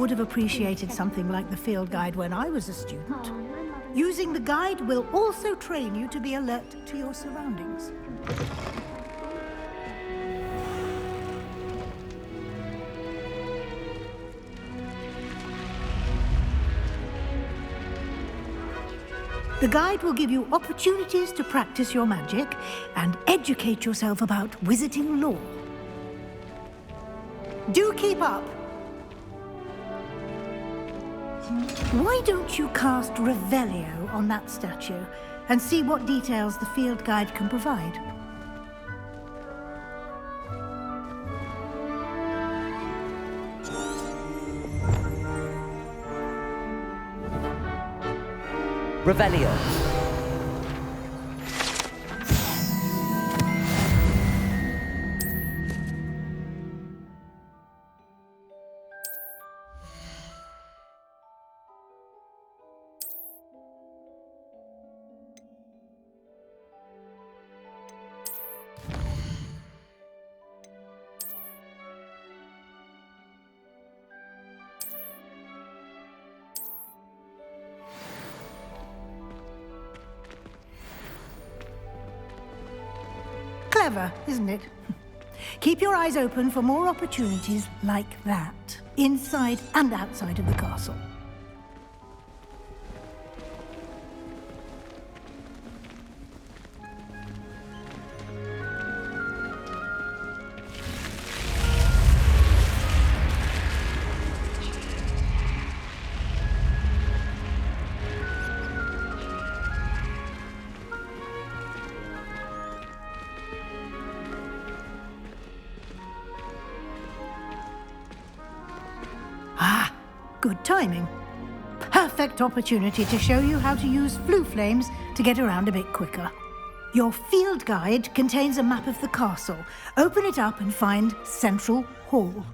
would have appreciated something like the field guide when I was a student. Using the guide will also train you to be alert to your surroundings. The guide will give you opportunities to practice your magic and educate yourself about wizarding lore. Do keep up! Why don't you cast Revelio on that statue and see what details the field guide can provide? Revelio. Clever, isn't it? Keep your eyes open for more opportunities like that, inside and outside of the castle. Good timing. Perfect opportunity to show you how to use flue flames to get around a bit quicker. Your field guide contains a map of the castle. Open it up and find Central Hall.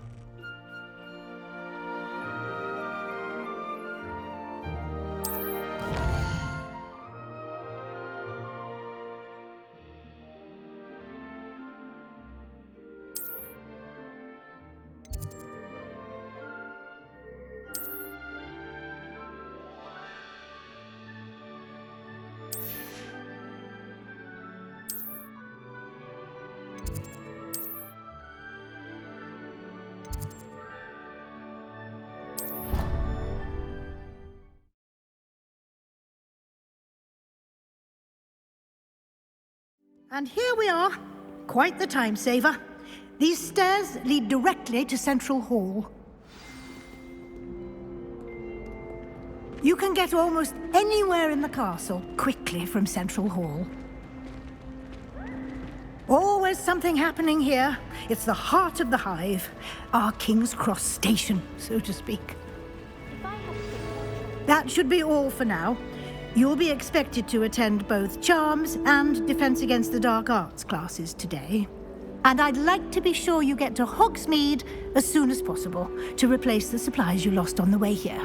And here we are. Quite the time saver. These stairs lead directly to Central Hall. You can get almost anywhere in the castle quickly from Central Hall. Always something happening here. It's the heart of the hive, our King's Cross station, so to speak. That should be all for now. You'll be expected to attend both Charms and Defense Against the Dark Arts classes today. And I'd like to be sure you get to Hogsmeade as soon as possible to replace the supplies you lost on the way here.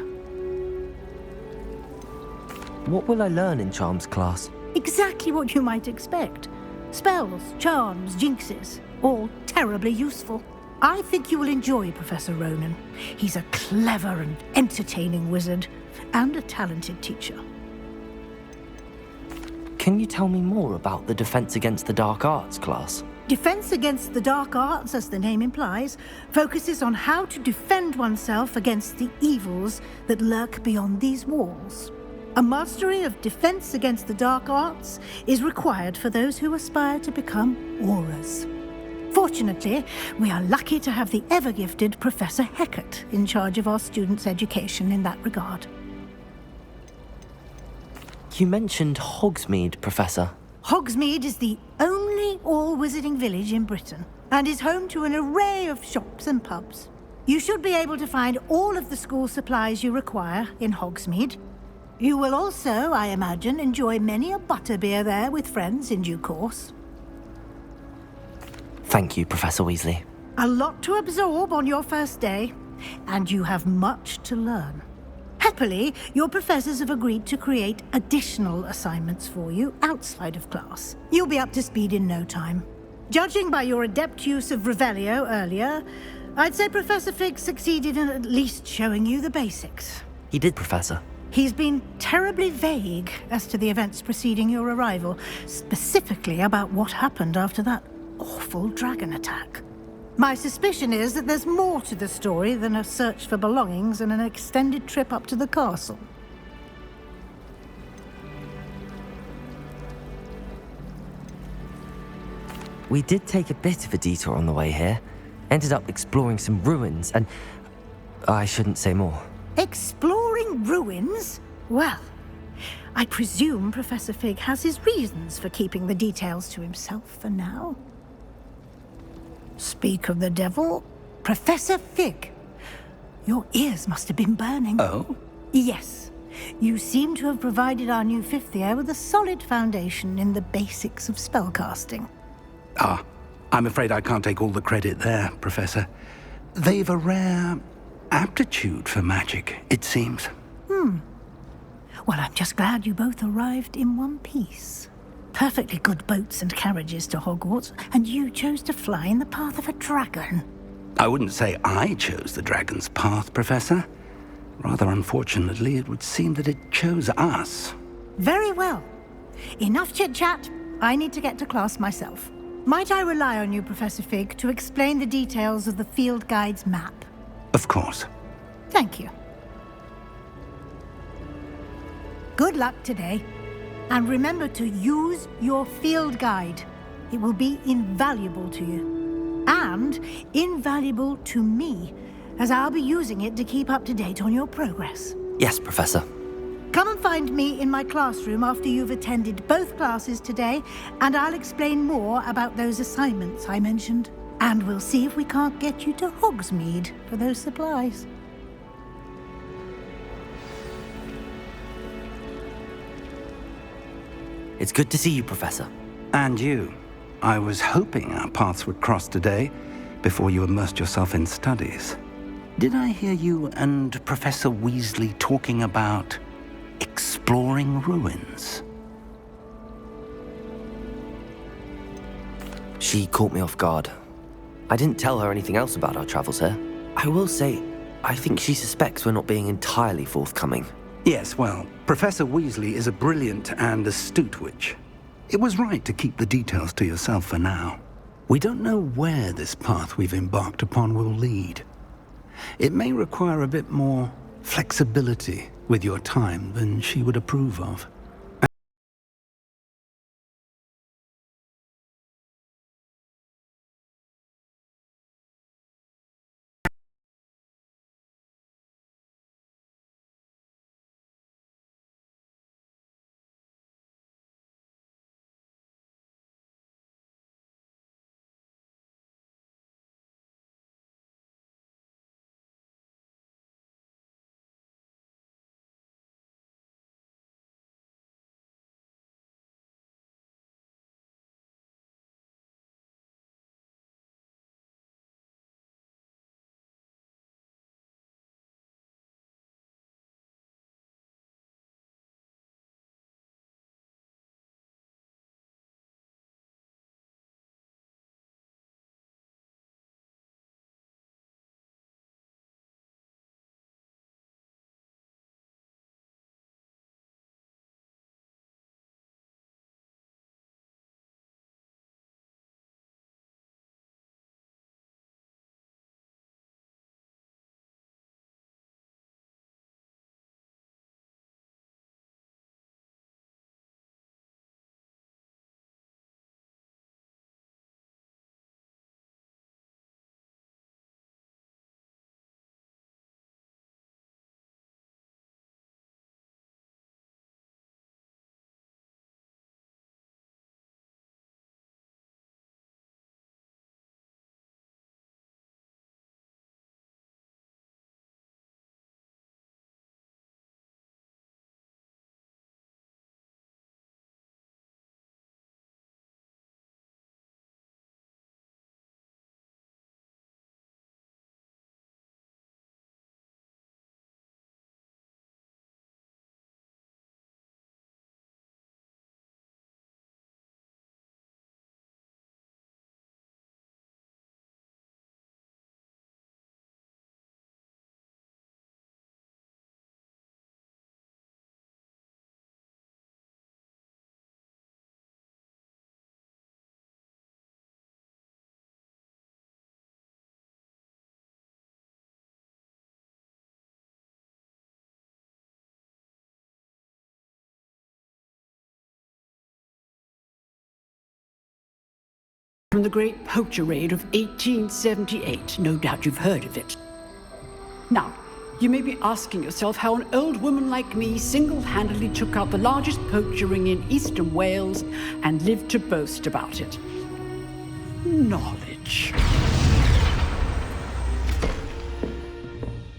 What will I learn in Charms class? Exactly what you might expect. Spells, charms, jinxes, all terribly useful. I think you will enjoy Professor Ronan. He's a clever and entertaining wizard, and a talented teacher. Can you tell me more about the Defense Against the Dark Arts class? Defense Against the Dark Arts, as the name implies, focuses on how to defend oneself against the evils that lurk beyond these walls. A mastery of Defense Against the Dark Arts is required for those who aspire to become auras. Fortunately, we are lucky to have the ever-gifted Professor Hecat in charge of our students' education in that regard. You mentioned Hogsmeade, Professor. Hogsmeade is the only all-wizarding village in Britain and is home to an array of shops and pubs. You should be able to find all of the school supplies you require in Hogsmeade. You will also, I imagine, enjoy many a butterbeer there with friends in due course. Thank you, Professor Weasley. A lot to absorb on your first day, and you have much to learn. Happily, your professors have agreed to create additional assignments for you outside of class. You'll be up to speed in no time. Judging by your adept use of Revelio earlier, I'd say Professor Fig succeeded in at least showing you the basics. He did, Professor. He's been terribly vague as to the events preceding your arrival, specifically about what happened after that awful dragon attack. My suspicion is that there's more to the story than a search for belongings and an extended trip up to the castle. We did take a bit of a detour on the way here. Ended up exploring some ruins and... I shouldn't say more. Exploring ruins? Well, I presume Professor Fig has his reasons for keeping the details to himself for now. Speak of the devil, Professor Fig. Your ears must have been burning. Oh? Yes. You seem to have provided our new fifth year with a solid foundation in the basics of spellcasting. Ah, I'm afraid I can't take all the credit there, Professor. They've a rare aptitude for magic, it seems. Well, I'm just glad you both arrived in one piece. Perfectly good boats and carriages to Hogwarts, and you chose to fly in the path of a dragon. I wouldn't say I chose the dragon's path, Professor. Rather unfortunately, it would seem that it chose us. Very well. Enough chit-chat. I need to get to class myself. Might I rely on you, Professor Fig, to explain the details of the field guide's map? Of course. Thank you. Good luck today. And remember to use your field guide. It will be invaluable to you. And invaluable to me, as I'll be using it to keep up to date on your progress. Yes, Professor. Come and find me in my classroom after you've attended both classes today, and I'll explain more about those assignments I mentioned. And we'll see if we can't get you to Hogsmeade for those supplies. It's good to see you, Professor. And you. I was hoping our paths would cross today, before you immersed yourself in studies. Did I hear you and Professor Weasley talking about exploring ruins? She caught me off guard. I didn't tell her anything else about our travels here. I will say, I think she suspects we're not being entirely forthcoming. Yes, well, Professor Weasley is a brilliant and astute witch. It was right to keep the details to yourself for now. We don't know where this path we've embarked upon will lead. It may require a bit more flexibility with your time than she would approve of. from the Great Poacher Raid of 1878. No doubt you've heard of it. Now, you may be asking yourself how an old woman like me single-handedly took out the largest poacher ring in eastern Wales and lived to boast about it. Knowledge.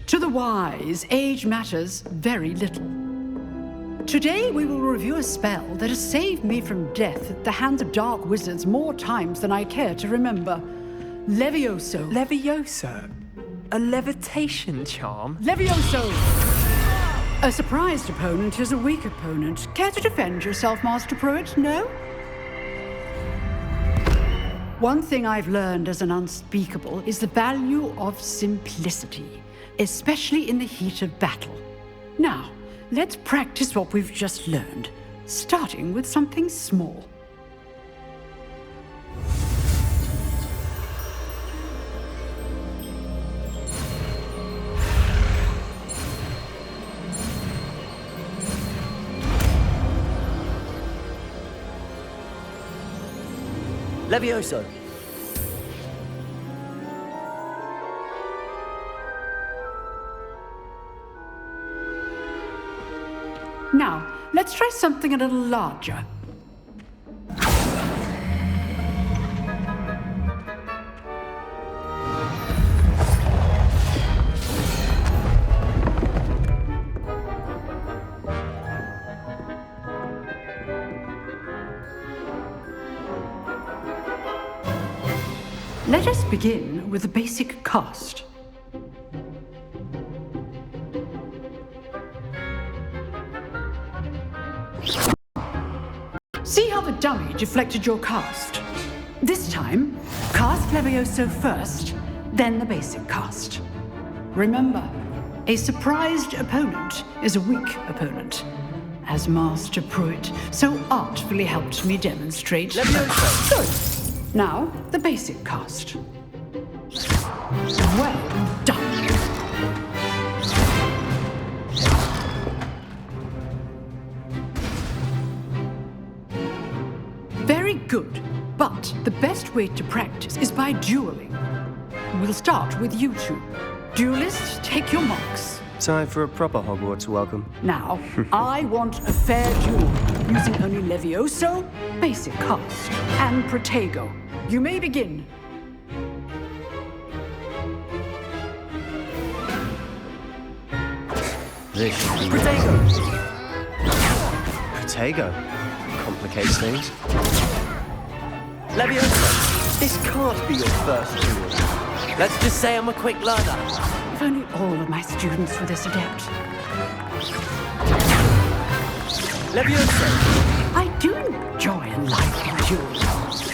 To the wise, age matters very little. Today we will review a spell that has saved me from death at the hands of dark wizards more times than I care to remember. Levioso. Levioso? A levitation charm? Levioso! A surprised opponent is a weak opponent. Care to defend yourself, Master Pruitt? No? One thing I've learned as an unspeakable is the value of simplicity, especially in the heat of battle. Now, let's practice what we've just learned, starting with something small. Levioso! Now, let's try something a little larger. Let us begin with the basic cast. See how the dummy deflected your cast? This time, cast Levioso first, then the basic cast. Remember, a surprised opponent is a weak opponent, as Master Pruitt so artfully helped me demonstrate. Levioso! Good. Now, the basic cast. Well done. Very good, but the best way to practice is by dueling. We'll start with you two. Duelists, take your marks. Time for a proper Hogwarts welcome. Now, I want a fair duel, using only Levioso, basic cast, and Protego. You may begin. This should be... Protego! Protego? Complicates things. Levioso! This can't be your first duel. Let's just say I'm a quick learner. If only all of my students were this adept. Levioso! I do enjoy a lively duel.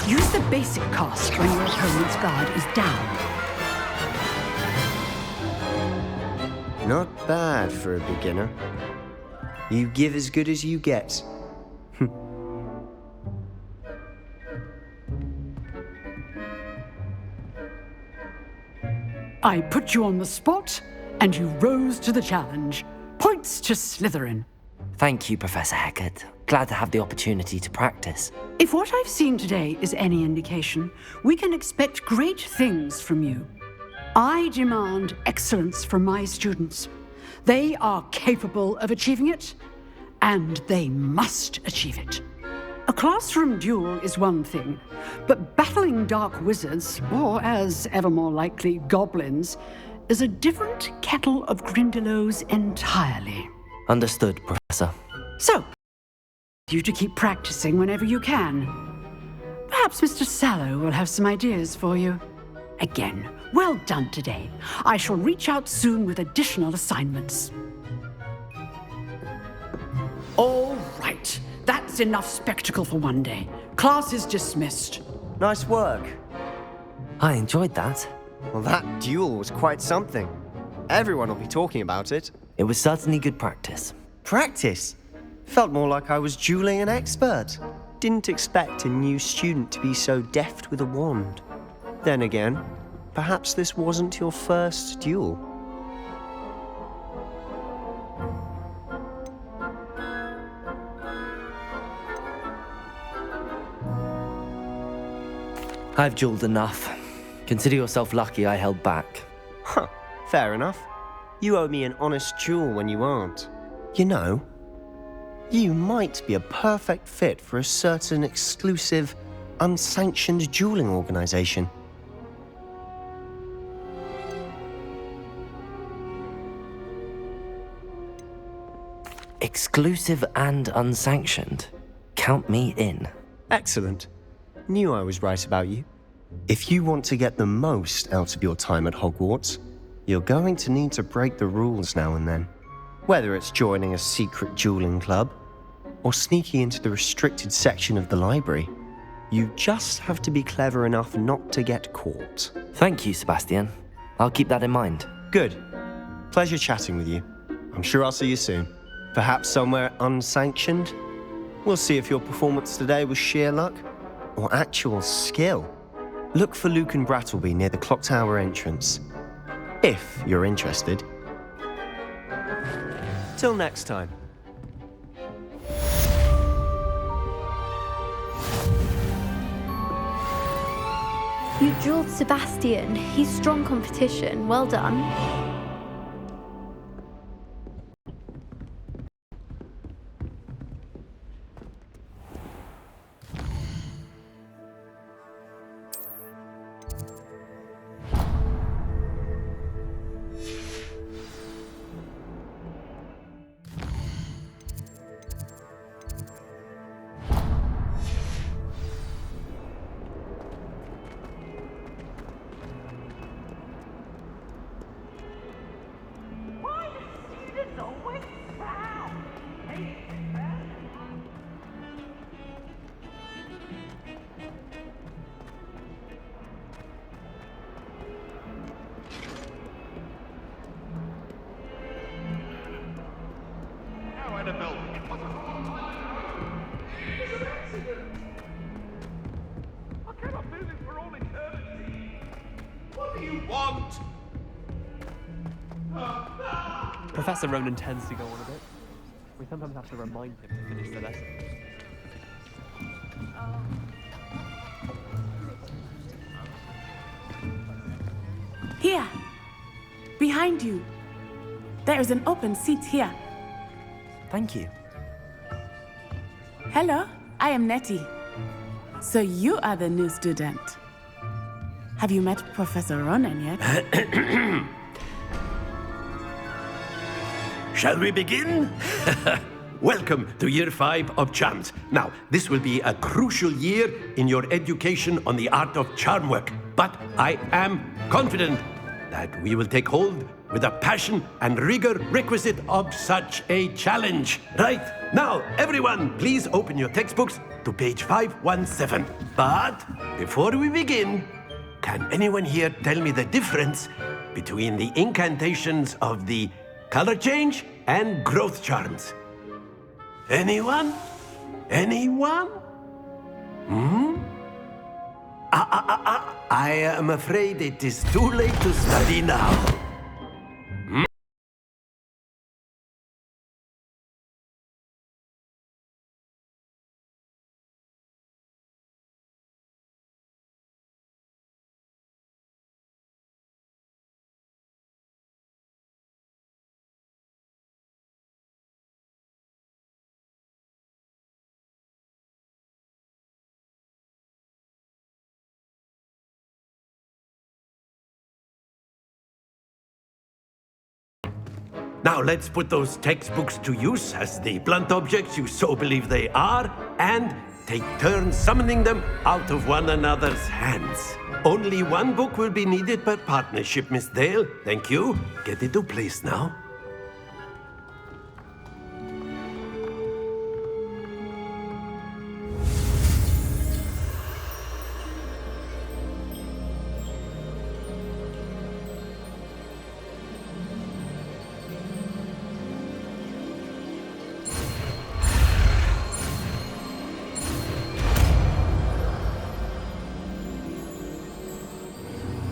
Use the basic cast when your opponent's guard is down. Not bad for a beginner. You give as good as you get. I put you on the spot, and you rose to the challenge. Points to Slytherin. Thank you, Professor Hecat. Glad to have the opportunity to practice. If what I've seen today is any indication, we can expect great things from you. I demand excellence from my students. They are capable of achieving it, and they must achieve it. A classroom duel is one thing, but battling dark wizards, or as ever more likely, goblins, is a different kettle of Grindylows entirely. Understood, Professor. So, you to keep practicing whenever you can. Perhaps Mr. Sallow will have some ideas for you. Again, well done today. I shall reach out soon with additional assignments. All right. That's enough spectacle for one day. Class is dismissed. Nice work. I enjoyed that. Well, that duel was quite something. Everyone will be talking about it. It was certainly good practice. Practice? Felt more like I was dueling an expert. Didn't expect a new student to be so deft with a wand. Then again, perhaps this wasn't your first duel. I've jeweled enough. Consider yourself lucky I held back. Huh, fair enough. You owe me an honest jewel when you aren't. You know, you might be a perfect fit for a certain exclusive, unsanctioned dueling organization. Exclusive and unsanctioned. Count me in. Excellent. Knew I was right about you. If you want to get the most out of your time at Hogwarts, you're going to need to break the rules now and then. Whether it's joining a secret dueling club, or sneaking into the restricted section of the library, you just have to be clever enough not to get caught. Thank you, Sebastian. I'll keep that in mind. Good. Pleasure chatting with you. I'm sure I'll see you soon. Perhaps somewhere unsanctioned? We'll see if your performance today was sheer luck or actual skill. Look for Luke and Brattleby near the clock tower entrance, if you're interested. Till next time. You jeweled Sebastian. He's strong competition. Well done. Professor Ronan tends to go on a bit. We sometimes have to remind him to finish the lesson. Here! Behind you! There is an open seat here. Thank you. Hello, I am Nettie. So you are the new student. Have you met Professor Ronan yet? Shall we begin? Welcome to Year 5 of Charms. Now, this will be a crucial year in your education on the art of charm work, but I am confident that we will take hold with the passion and rigor requisite of such a challenge. Right, now, everyone, please open your textbooks to page 517. But before we begin, can anyone here tell me the difference between the incantations of the color change and growth charms? Anyone? Anyone? I am afraid it is too late to study now. Now let's put those textbooks to use as the blunt objects you so believe they are, and take turns summoning them out of one another's hands. Only one book will be needed per partnership, Miss Dale. Thank you. Get into place now.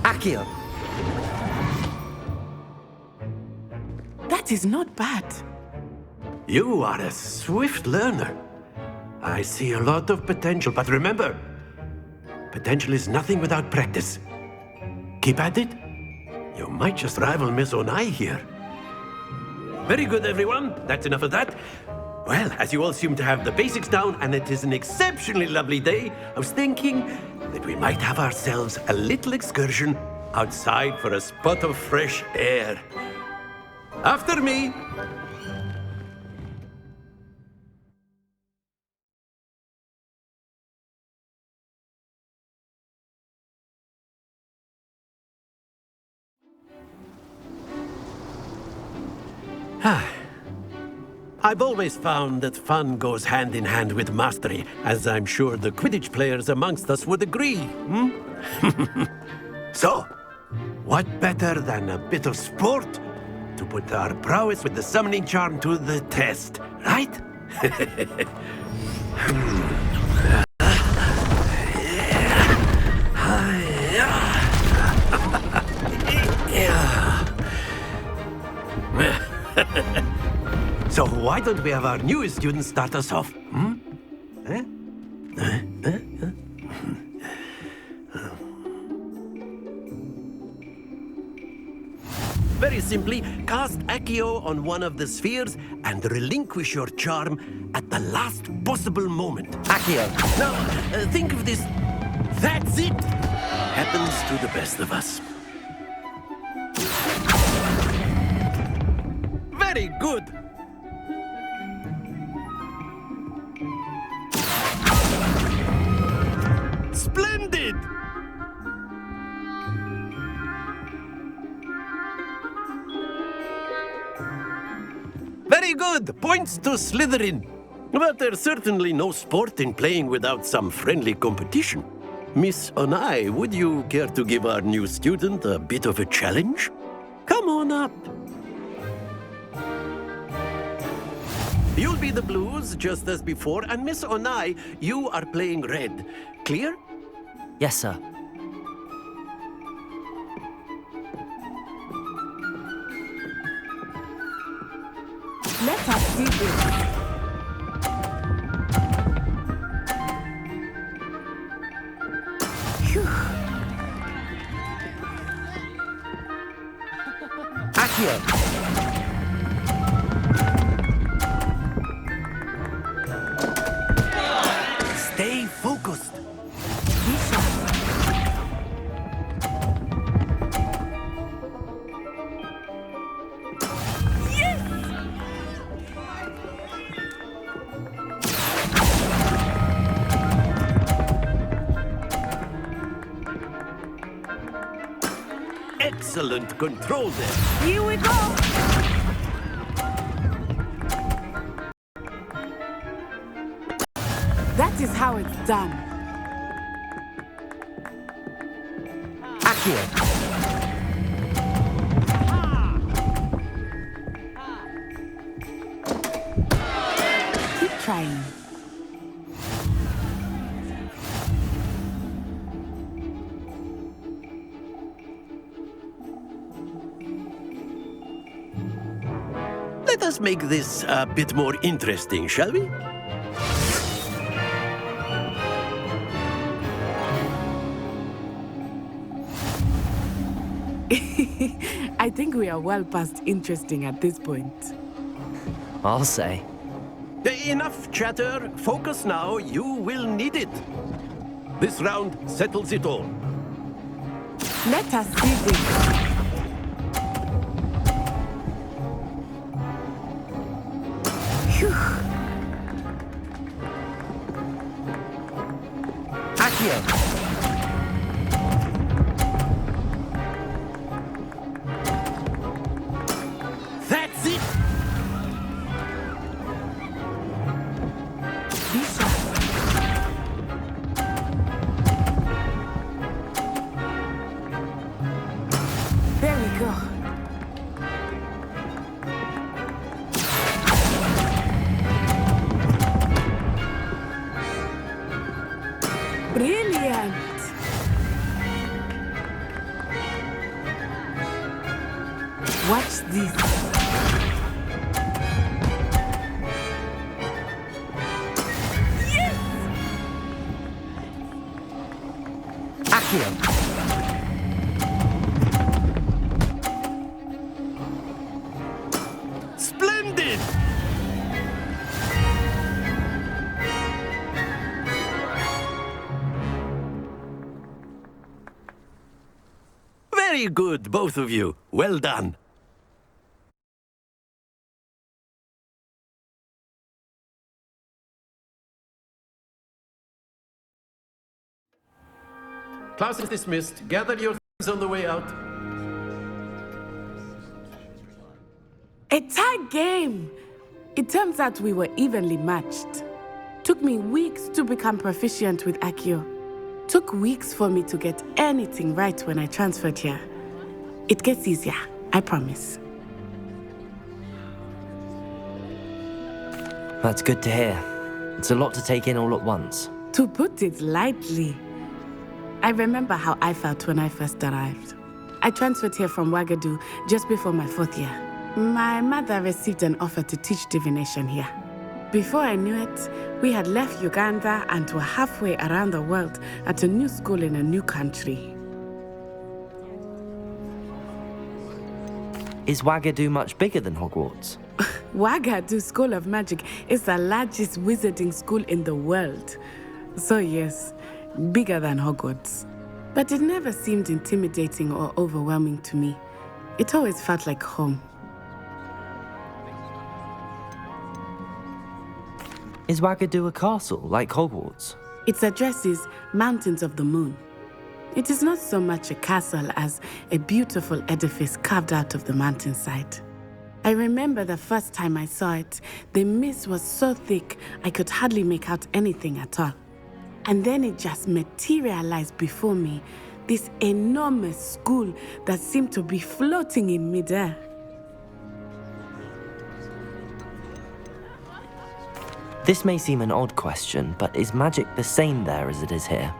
Accio! That is not bad. You are a swift learner. I see a lot of potential, but remember, Potential is nothing without practice. Keep at it. You might just rival Miss Onai here. Very good, everyone. That's enough of that. Well, as you all seem to have the basics down, and it is an exceptionally lovely day, I was thinking that we might have ourselves a little excursion outside for a spot of fresh air. After me. I've always found that fun goes hand in hand with mastery, as I'm sure the Quidditch players amongst us would agree. So, what better than a bit of sport to put our prowess with the summoning charm to the test, right? So why don't we have our newest student start us off? Very simply, cast Accio on one of the spheres and relinquish your charm at the last possible moment. Accio. Now, think of this. That's it. Happens to the best of us. Very good. Splendid! Very good! Points to Slytherin. But there's certainly no sport in playing without some friendly competition. Miss Onai, would you care to give our new student a bit of a challenge? Come on up. You'll be the blues, just as before, and Miss Onai, you are playing red. Clear? Yes, sir. Let us see this. Accio. Stay focused. Excellent control there. Here we go. That is how it's done. Accio. Keep trying. Let us make this a bit more interesting, shall we? I think we are well past interesting at this point. I'll say. Enough chatter. Focus now. You will need it. This round settles it all. Let us see this. Accio. That's it. There we go. Brilliant! Watch this. Yes! Accio! Splendid! Very good, both of you. Well done. Class is dismissed. Gather your things on the way out. A tight game! It turns out we were evenly matched. Took me weeks to become proficient with Accio. Took weeks for me to get anything right when I transferred here. It gets easier, I promise. That's good to hear. It's a lot to take in all at once. To put it lightly, I remember how I felt when I first arrived. I transferred here from Ouagadougou just before my 4th year. My mother received an offer to teach divination here. Before I knew it, we had left Uganda and were halfway around the world at a new school in a new country. Is Ouagadougou much bigger than Hogwarts? Ouagadougou School of Magic is the largest wizarding school in the world. So yes, bigger than Hogwarts. But it never seemed intimidating or overwhelming to me. It always felt like home. Is Ouagadougou a castle, like Hogwarts? Its address is Mountains of the Moon. It is not so much a castle as a beautiful edifice carved out of the mountainside. I remember the first time I saw it, the mist was so thick I could hardly make out anything at all. And then it just materialized before me, this enormous school that seemed to be floating in midair. This may seem an odd question, but is magic the same there as it is here?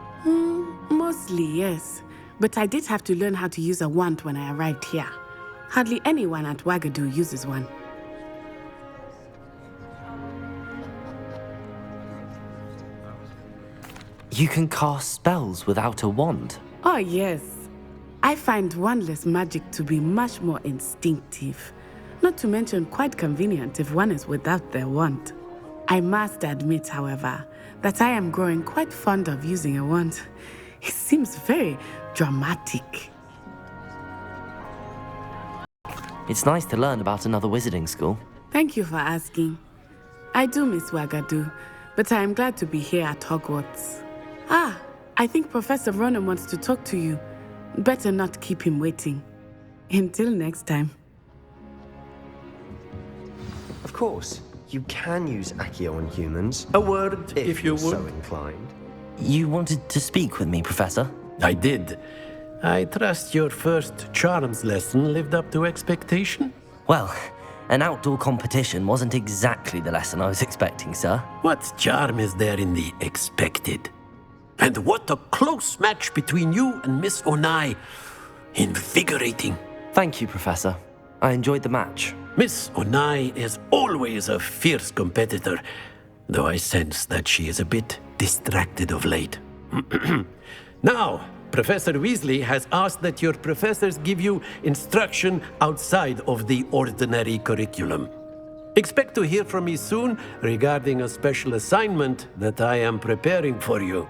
Mostly, yes. But I did have to learn how to use a wand when I arrived here. Hardly anyone at Ouagadougou uses one. You can cast spells without a wand? Oh, yes. I find wandless magic to be much more instinctive. Not to mention quite convenient if one is without their wand. I must admit, however, that I am growing quite fond of using a wand. It seems very dramatic. It's nice to learn about another wizarding school. Thank you for asking. I do miss Ouagadougou, but I am glad to be here at Hogwarts. Ah, I think Professor Ronan wants to talk to you. Better not keep him waiting. Until next time. Of course, you can use Accio on humans. A word, if you you're would. so inclined. You wanted to speak with me, Professor? I did. I trust your first charms lesson lived up to expectation? Well, an outdoor competition wasn't exactly the lesson I was expecting, sir. What charm is there in the expected? And what a close match between you and Miss Onai. Invigorating. Thank you, Professor. I enjoyed the match. Miss Onai is always a fierce competitor, though I sense that she is a bit distracted of late. Now, Professor Weasley has asked that your professors give you instruction outside of the ordinary curriculum. Expect to hear from me soon regarding a special assignment that I am preparing for you.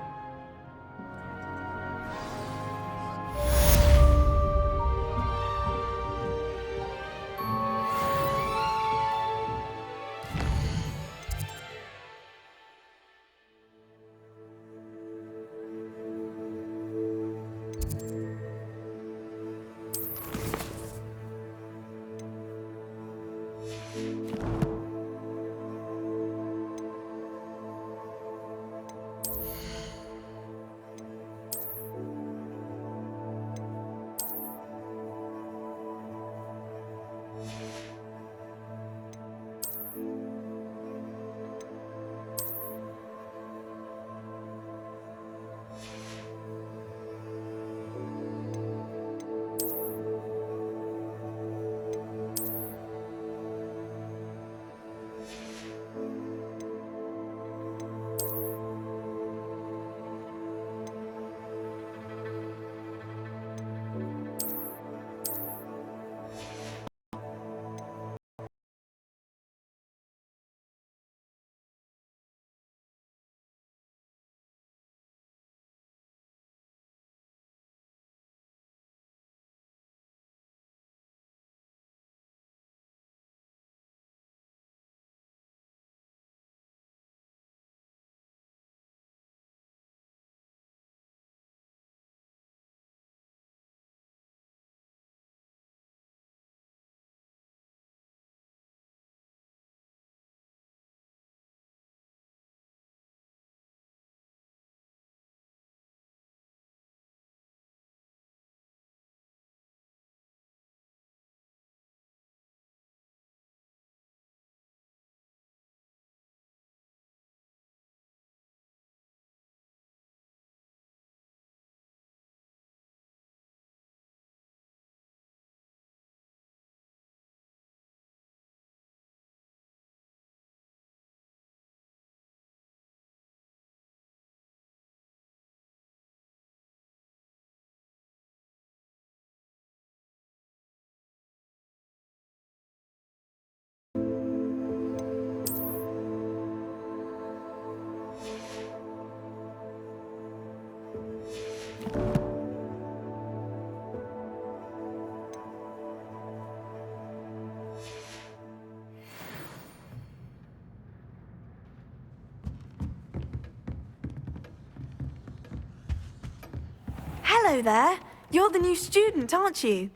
Hello there. You're the new student, aren't you?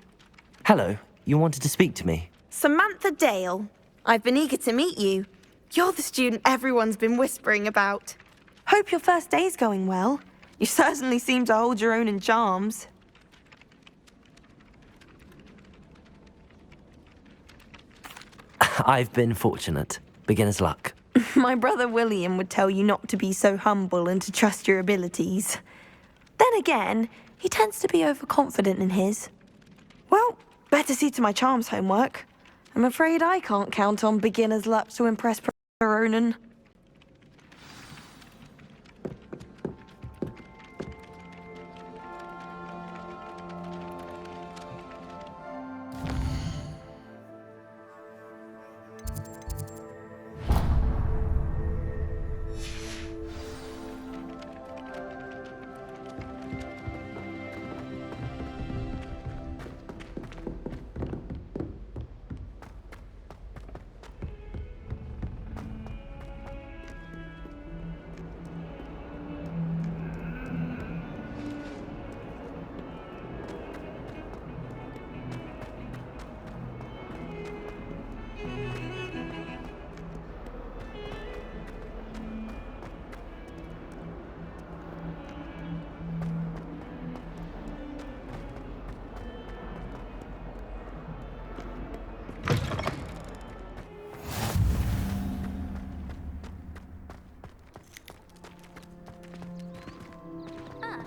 Hello, you wanted to speak to me? Samantha Dale. I've been eager to meet you. You're the student everyone's been whispering about. Hope your first day's going well. You certainly seem to hold your own in charms. I've been fortunate. Beginner's luck. My brother William would tell you not to be so humble and to trust your abilities. Then again, he tends to be overconfident in his. Well, better see to my charms homework. I'm afraid I can't count on beginner's luck to impress Professor Ronan.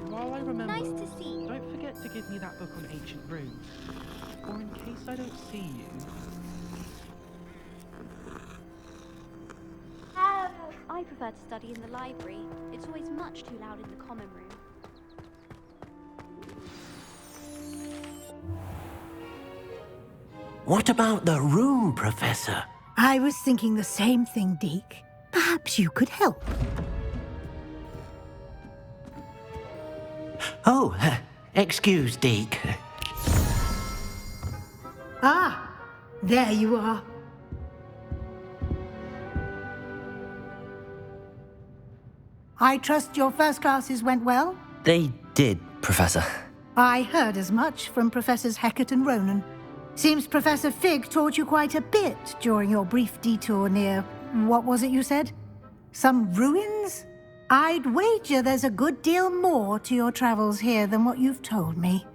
While I remember, Nice to see you. don't forget to give me that book on ancient runes. Or in case I don't see you. I prefer to study in the library. It's always much too loud in the common room. What about the room, Professor? I was thinking the same thing, Deke. Perhaps you could help. Oh, excuse, Deke. Ah, there you are. I trust your first classes went well? They did, Professor. I heard as much from Professors Hecat and Ronan. Seems Professor Fig taught you quite a bit during your brief detour near... what was it you said? Some ruins? I'd wager there's a good deal more to your travels here than what you've told me.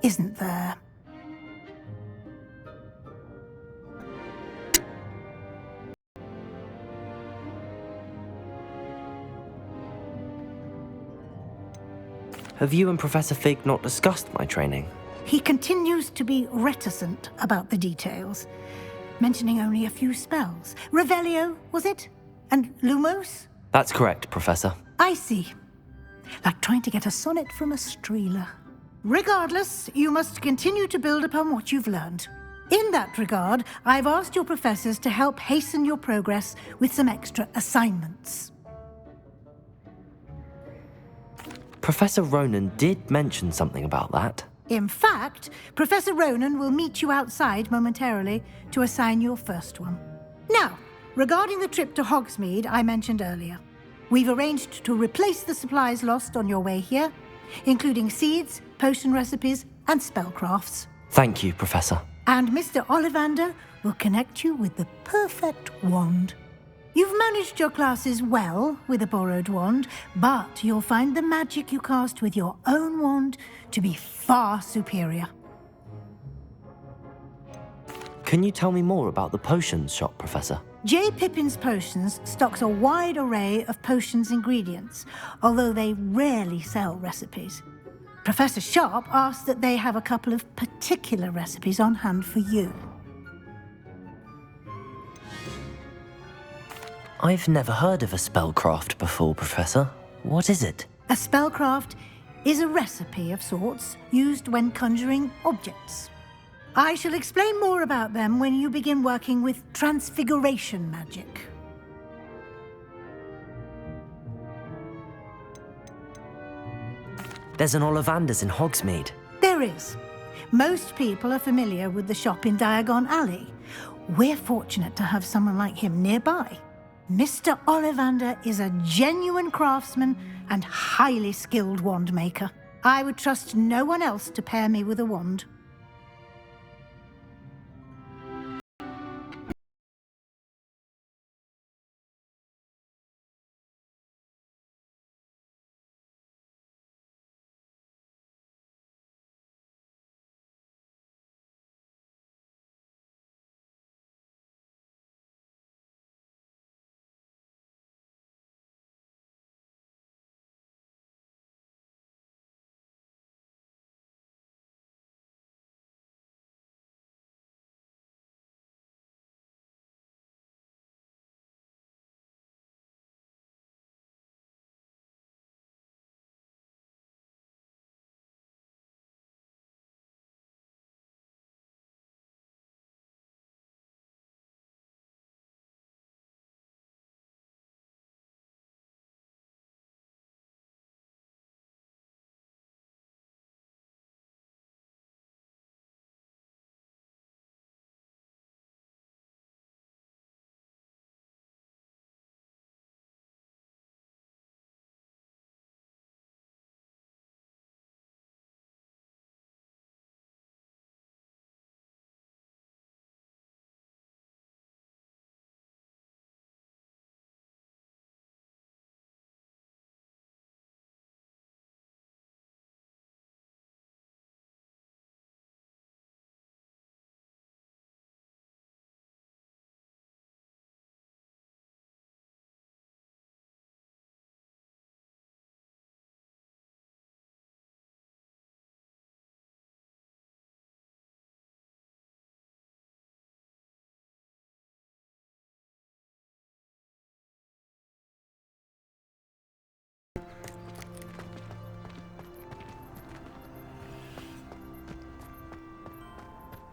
Isn't there? Have you and Professor Fig not discussed my training? He continues to be reticent about the details, mentioning only a few spells. Revelio, was it? And Lumos? That's correct, Professor. I see. Like trying to get a sonnet from a streeler. Regardless, you must continue to build upon what you've learned. In that regard, I've asked your professors to help hasten your progress with some extra assignments. Professor Ronan did mention something about that. In fact, Professor Ronan will meet you outside momentarily to assign your first one. Now, regarding the trip to Hogsmeade I mentioned earlier, we've arranged to replace the supplies lost on your way here, including seeds, potion recipes, and spellcrafts. Thank you, Professor. And Mr. Ollivander will connect you with the perfect wand. You've managed your classes well with a borrowed wand, but you'll find the magic you cast with your own wand to be far superior. Can you tell me more about the potions shop, Professor? J. Pippin's Potions stocks a wide array of potions ingredients, although they rarely sell recipes. Professor Sharp asked that they have a couple of particular recipes on hand for you. I've never heard of a spellcraft before, Professor. What is it? A spellcraft is a recipe of sorts used when conjuring objects. I shall explain more about them when you begin working with transfiguration magic. There's an Ollivander's in Hogsmeade. There is. Most people are familiar with the shop in Diagon Alley. We're fortunate to have someone like him nearby. Mr. Ollivander is a genuine craftsman and highly skilled wand maker. I would trust no one else to pair me with a wand.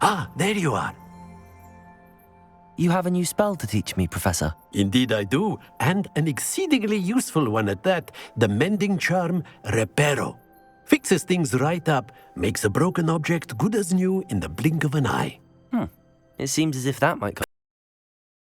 Ah, there you are. You have a new spell to teach me, Professor. Indeed I do, and an exceedingly useful one at that. The mending charm, Reparo. Fixes things right up, makes a broken object good as new in the blink of an eye. It seems as if that might come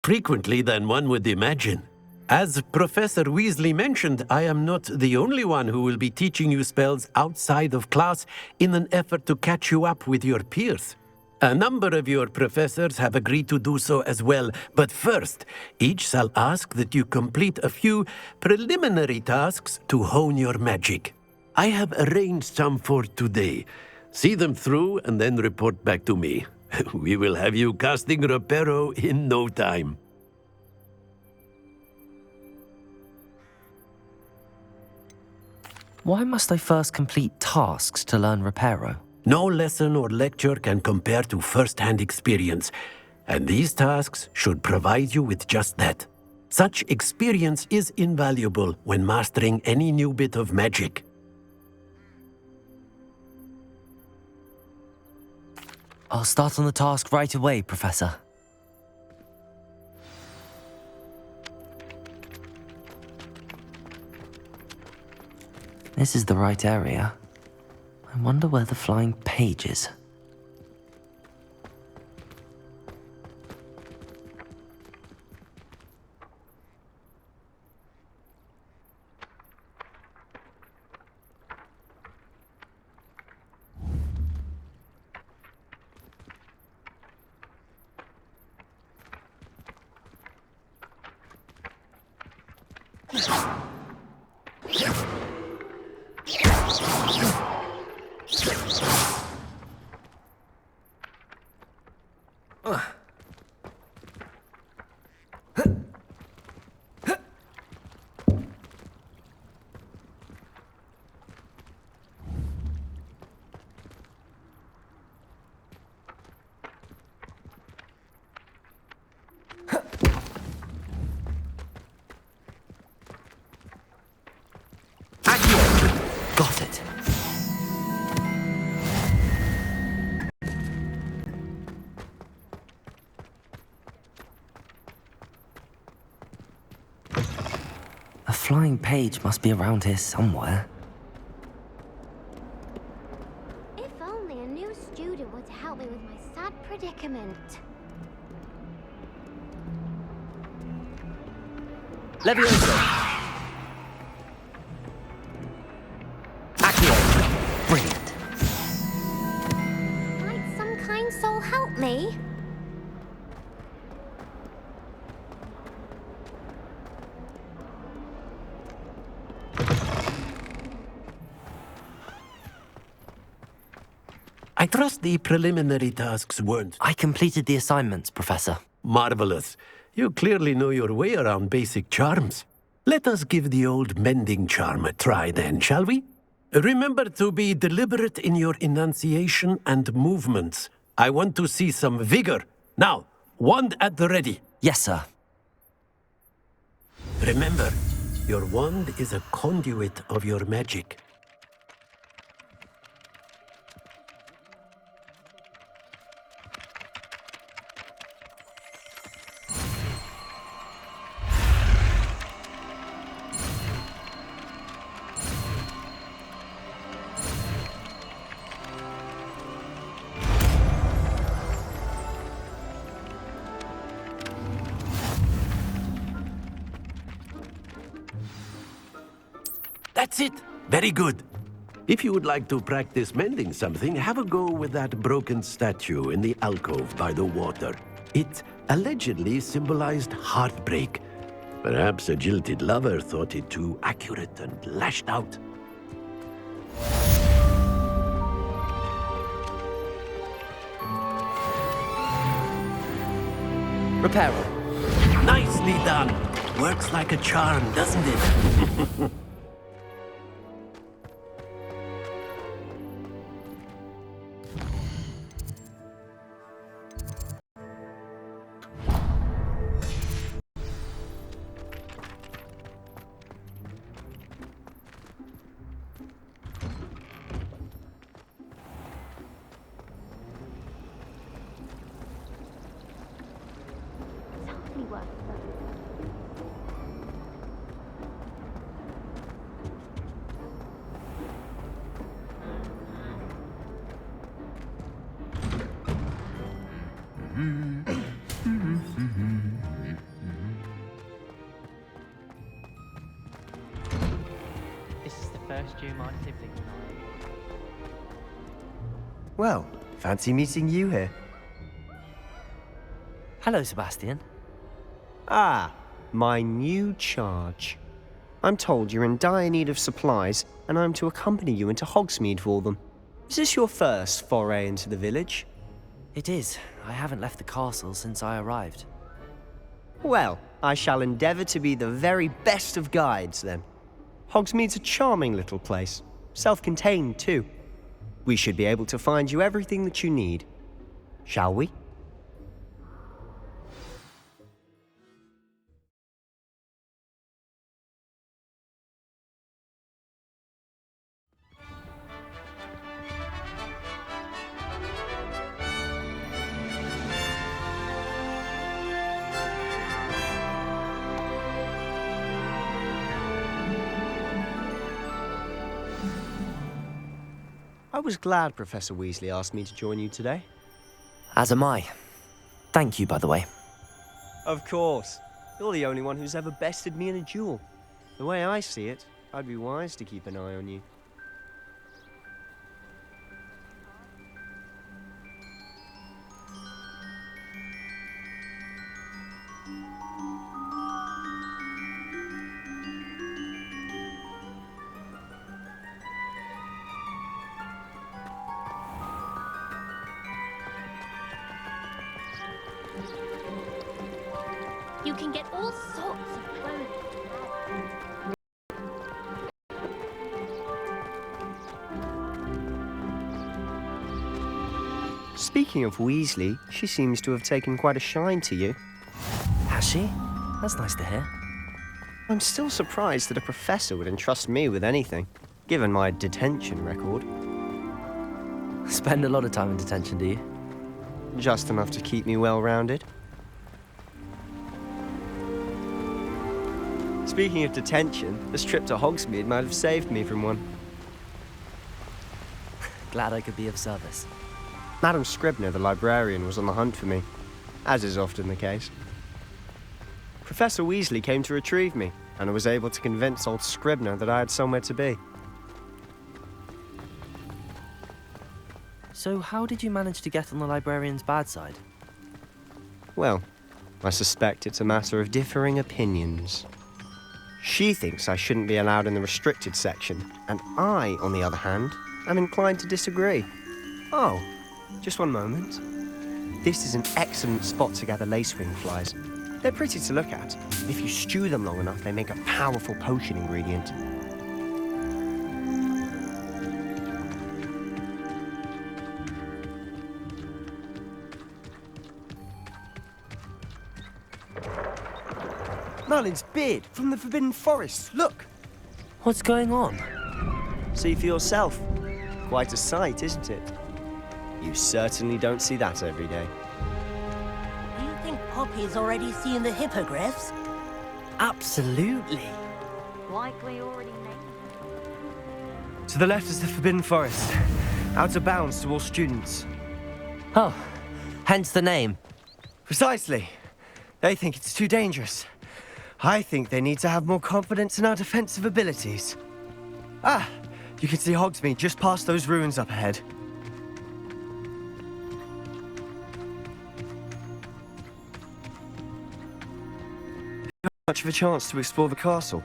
Frequently than one would imagine. As Professor Weasley mentioned, I am not the only one who will be teaching you spells outside of class in an effort to catch you up with your peers. A number of your professors have agreed to do so as well, but first, each shall ask that you complete a few preliminary tasks to hone your magic. I have arranged some for today. See them through and then report back to me. We will have you casting Reparo in no time. Why must I first complete tasks to learn Reparo? No lesson or lecture can compare to first-hand experience, and these tasks should provide you with just that. Such experience is invaluable when mastering any new bit of magic. I'll start on the task right away, Professor. This is the right area. I wonder where the flying page is. Got it. A flying page must be around here somewhere. If only a new student were to help me with my sad predicament. Levioso. Accio. I trust the preliminary tasks weren't... I completed the assignments, Professor. Marvelous. You clearly know your way around basic charms. Let us give the old mending charm a try then, shall we? Remember to be deliberate in your enunciation and movements. I want to see some vigor. Now, wand at the ready. Yes, sir. Remember, your wand is a conduit of your magic. That's it. Very good. If you would like to practice mending something, have a go with that broken statue in the alcove by the water. It allegedly symbolized heartbreak. Perhaps a jilted lover thought it too accurate and lashed out. Repair it. Nicely done. Works like a charm, doesn't it? This is the first year my siblings and I. Well, fancy meeting you here. Hello, Sebastian. Ah, my new charge. I'm told you're in dire need of supplies, and I'm to accompany you into Hogsmeade for them. Is this your first foray into the village? It is. I haven't left the castle since I arrived. Well, I shall endeavour to be the very best of guides, then. Hogsmeade's a charming little place. Self-contained, too. We should be able to find you everything that you need. Shall we? I was glad Professor Weasley asked me to join you today. As am I. Thank you, by the way. Of course. You're the only one who's ever bested me in a duel. The way I see it, I'd be wise to keep an eye on you. You can get all sorts of clothing. Speaking of Weasley, she seems to have taken quite a shine to you. Has she? That's nice to hear. I'm still surprised that a professor would entrust me with anything, given my detention record. Spend a lot of time in detention, do you? Just enough to keep me well-rounded. Speaking of detention, this trip to Hogsmeade might have saved me from one. Glad I could be of service. Madam Scribner, the librarian, was on the hunt for me, as is often the case. Professor Weasley came to retrieve me, and I was able to convince old Scribner that I had somewhere to be. So how did you manage to get on the librarian's bad side? Well, I suspect it's a matter of differing opinions. She thinks I shouldn't be allowed in the restricted section, and I, on the other hand, am inclined to disagree. Oh, just one moment. This is an excellent spot to gather lacewing flies. They're pretty to look at. If you stew them long enough, they make a powerful potion ingredient. Merlin's beard from the Forbidden Forest. Look! What's going on? See for yourself. Quite a sight, isn't it? You certainly don't see that every day. Do you think Poppy's already seen the hippogriffs? Absolutely. Likely already named. To the left is the Forbidden Forest. Out of bounds to all students. Oh, hence the name. Precisely. They think it's too dangerous. I think they need to have more confidence in our defensive abilities. Ah, you can see Hogsmeade just past those ruins up ahead. Not much of a chance to explore the castle.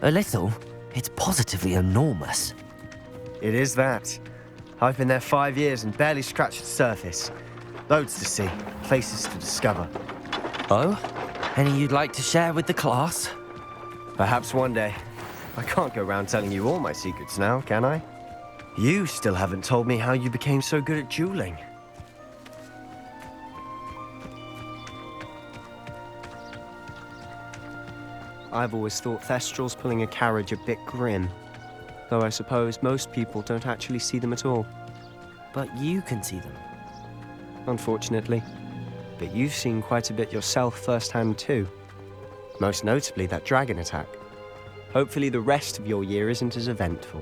A little. It's positively enormous. It is that. I've been there 5 years and barely scratched the surface. Loads to see, places to discover. Oh? Any you'd like to share with the class? Perhaps one day. I can't go around telling you all my secrets now, can I? You still haven't told me how you became so good at dueling. I've always thought Thestrals pulling a carriage a bit grim. Though I suppose most people don't actually see them at all. But you can see them. Unfortunately. But you've seen quite a bit yourself firsthand too. Most notably that dragon attack. Hopefully the rest of your year isn't as eventful.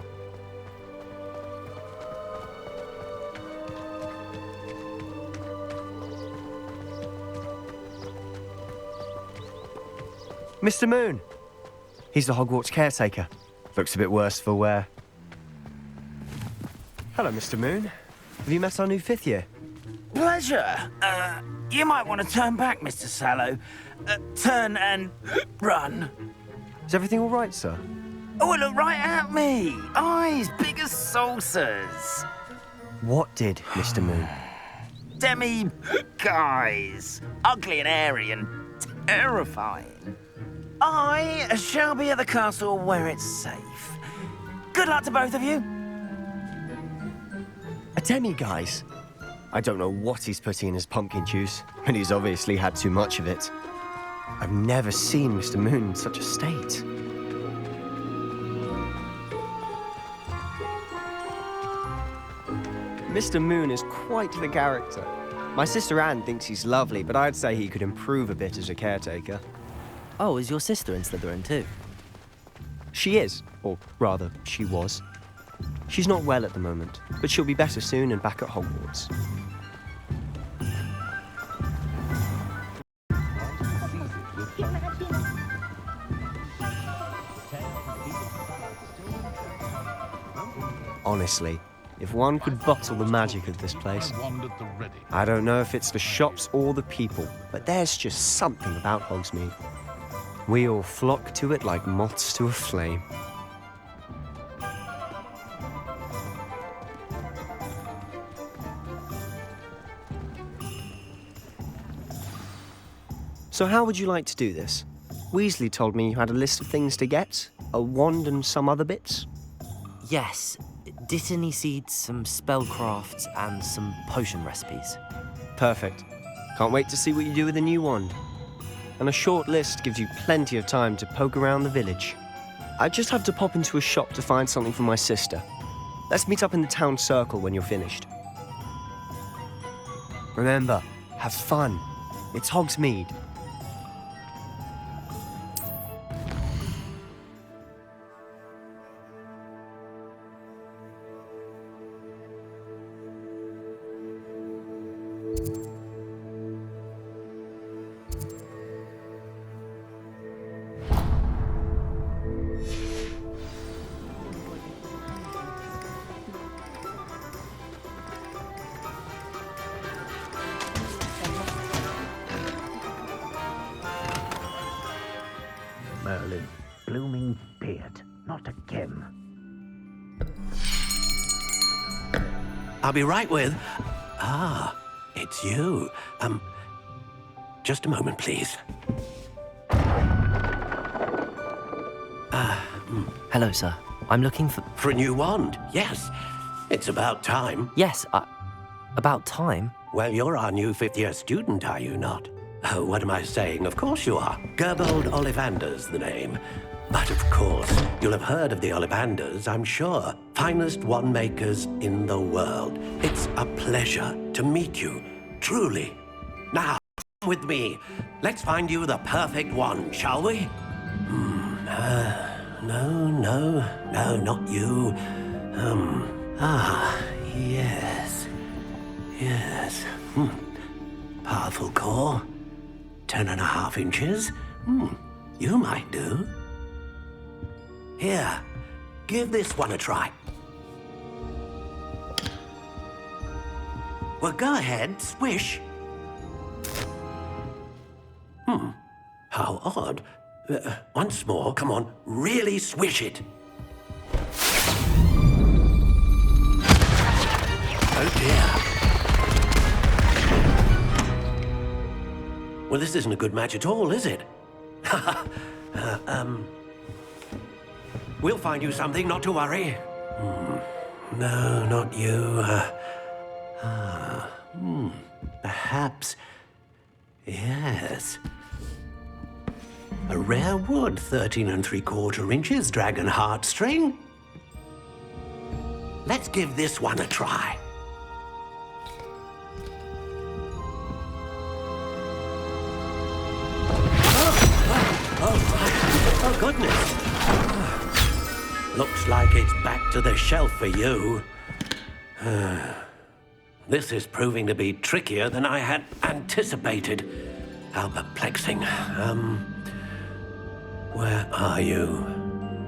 Mr. Moon! He's the Hogwarts caretaker. Looks a bit worse for wear. Hello, Mr. Moon. Have you met our new 5th year? Pleasure. You might want to turn back, Mr. Sallow. Turn and run. Is everything all right, sir? Oh, look right at me. Eyes big as saucers. What did, Mr. Moon? Demi-guys. Ugly and airy and terrifying. I shall be at the castle where it's safe. Good luck to both of you. A demi-guise? I don't know what he's putting in his pumpkin juice, but he's obviously had too much of it. I've never seen Mr. Moon in such a state. Mr. Moon is quite the character. My sister Anne thinks he's lovely, but I'd say he could improve a bit as a caretaker. Oh, is your sister in Slytherin too? She is, or rather, she was. She's not well at the moment, but she'll be better soon and back at Hogwarts. Honestly, if one could bottle the magic of this place, I don't know if it's the shops or the people, but there's just something about Hogsmeade. We all flock to it like moths to a flame. So how would you like to do this? Weasley told me you had a list of things to get, a wand and some other bits. Yes. Dittany seeds, some spellcrafts, and some potion recipes. Perfect. Can't wait to see what you do with the new wand. And a short list gives you plenty of time to poke around the village. I just have to pop into a shop to find something for my sister. Let's meet up in the town circle when you're finished. Remember, have fun. It's Hogsmeade. Merlin, blooming beard, not a gem. I'll be right with... It's you. Just a moment, please. Hello, sir. I'm looking for... For a new wand, yes. It's about time. Yes, about time? Well, you're our new fifth-year student, are you not? Oh, what am I saying? Of course you are. Gerbold Ollivander's the name. But of course, you'll have heard of the Ollivanders, I'm sure. Finest wand makers in the world. It's a pleasure to meet you, truly. Now, come with me. Let's find you the perfect wand, shall we? No, not you. Yes. Powerful core. 10.5 inches. You might do. Here, give this one a try. Well, go ahead, swish. How odd. Once more, come on, really swish it. Oh dear. Well, this isn't a good match at all, is it? We'll find you something, not to worry. No, not you. Perhaps... Yes. A rare wood, 13 3/4 inches, dragon heartstring. Let's give this one a try. Oh, goodness. Looks like it's back to the shelf for you. This is proving to be trickier than I had anticipated. How perplexing. Where are you?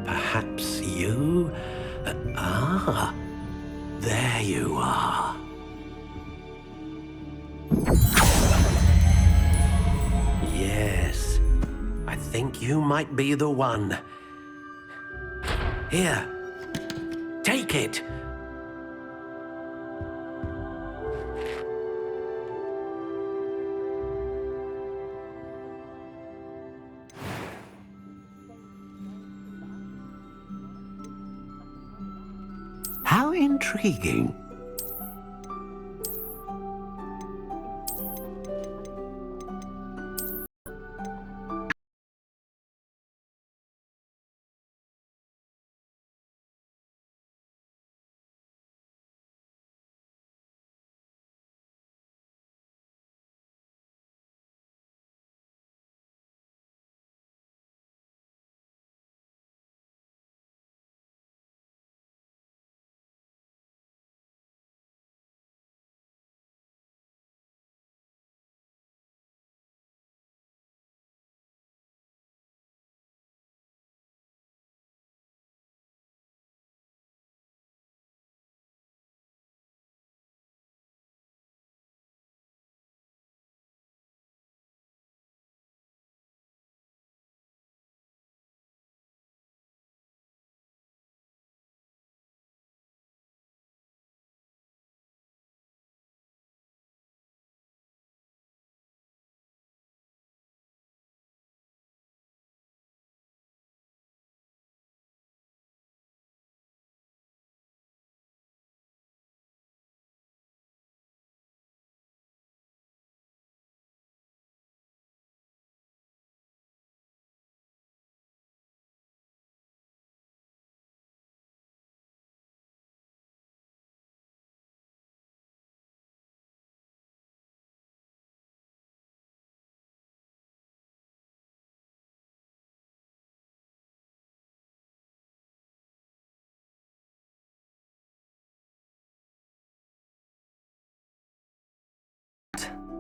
Perhaps you? There you are. Yes, I think you might be the one. Here, take it. How intriguing.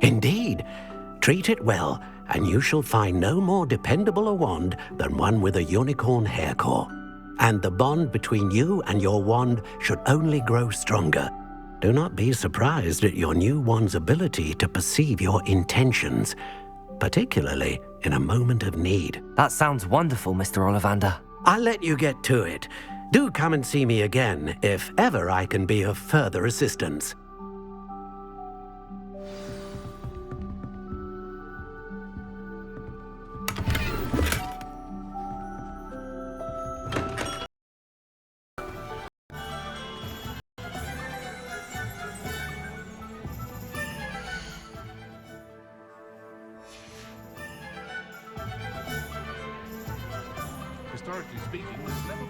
Indeed. Treat it well, and you shall find no more dependable a wand than one with a unicorn hair core. And the bond between you and your wand should only grow stronger. Do not be surprised at your new wand's ability to perceive your intentions, particularly in a moment of need. That sounds wonderful, Mr. Ollivander. I'll let you get to it. Do come and see me again if ever I can be of further assistance. Historically speaking, this level